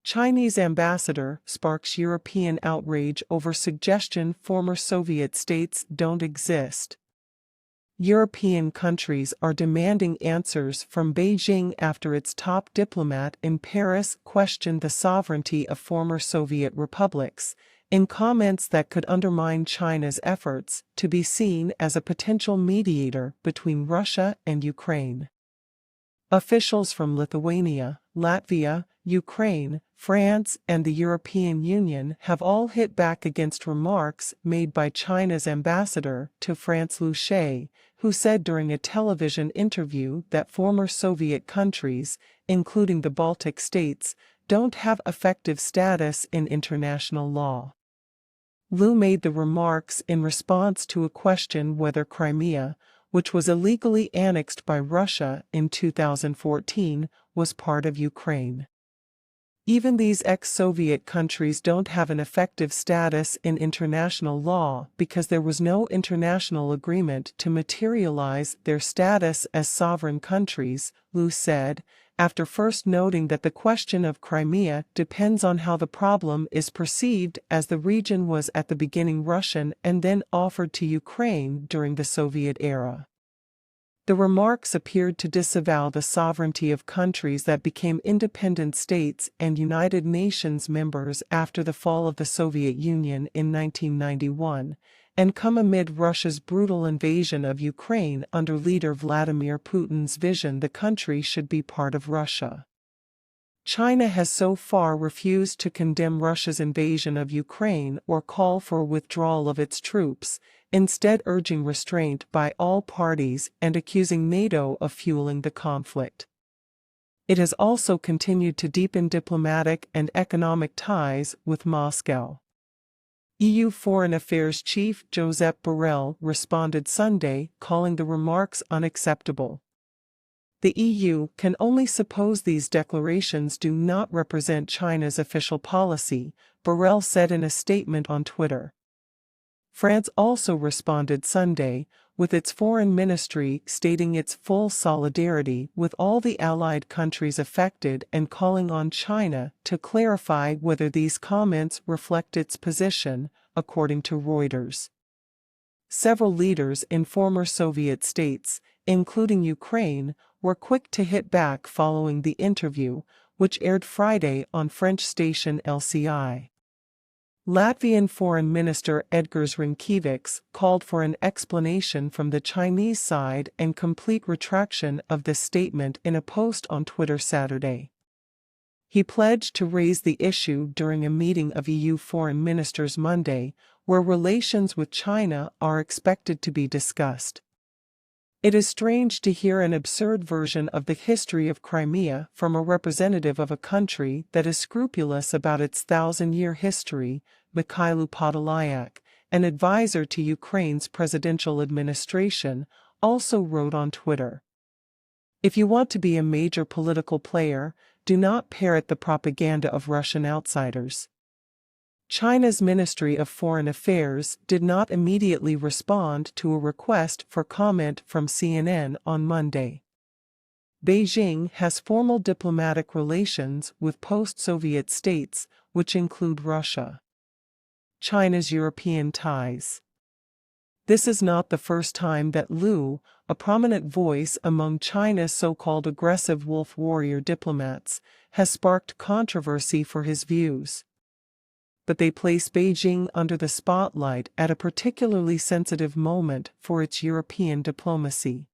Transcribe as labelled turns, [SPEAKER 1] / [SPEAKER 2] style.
[SPEAKER 1] Chinese ambassador sparks European outrage over suggestion former Soviet states don't exist. European countries are demanding answers from Beijing after its top diplomat in Paris questioned the sovereignty of former Soviet republics, in comments that could undermine China's efforts to be seen as a potential mediator between Russia and Ukraine. Officials from Lithuania, Latvia, Ukraine, France, and the European Union have all hit back against remarks made by China's ambassador to France Lu Shaye, who said during a television interview that former Soviet countries, including the Baltic states, don't have effective status in international law. Lu made the remarks in response to a question whether Crimea, which was illegally annexed by Russia in 2014, was part of Ukraine. Even these ex-Soviet countries don't have an effective status in international law because there was no international agreement to materialize their status as sovereign countries, Lu said, after first noting that the question of Crimea depends on how the problem is perceived, as the region was at the beginning Russian and then offered to Ukraine during the Soviet era. The remarks appeared to disavow the sovereignty of countries that became independent states and United Nations members after the fall of the Soviet Union in 1991, and come amid Russia's brutal invasion of Ukraine under leader Vladimir Putin's vision the country should be part of Russia. China has so far refused to condemn Russia's invasion of Ukraine or call for a withdrawal of its troops, instead urging restraint by all parties and accusing NATO of fueling the conflict. It has also continued to deepen diplomatic and economic ties with Moscow. EU Foreign Affairs Chief Josep Borrell responded Sunday, calling the remarks unacceptable. The EU can only suppose these declarations do not represent China's official policy, Borrell said in a statement on Twitter. France also responded Sunday, with its foreign ministry stating its full solidarity with all the allied countries affected and calling on China to clarify whether these comments reflect its position, according to Reuters. Several leaders in former Soviet states, including Ukraine, were quick to hit back following the interview, which aired Friday on French station LCI. Latvian Foreign Minister Edgars Rinkēvičs called for an explanation from the Chinese side and complete retraction of this statement in a post on Twitter Saturday. He pledged to raise the issue during a meeting of EU foreign ministers Monday, where relations with China are expected to be discussed. It is strange to hear an absurd version of the history of Crimea from a representative of a country that is scrupulous about its 1,000-year history, Mikhailo Podolyak, an advisor to Ukraine's presidential administration, also wrote on Twitter. If you want to be a major political player, do not parrot the propaganda of Russian outsiders. China's Ministry of Foreign Affairs did not immediately respond to a request for comment from CNN on Monday. Beijing has formal diplomatic relations with post-Soviet states, which include Russia. China's European ties. This is not the first time that Lu, a prominent voice among China's so-called aggressive wolf warrior diplomats, has sparked controversy for his views. But they place Beijing under the spotlight at a particularly sensitive moment for its European diplomacy.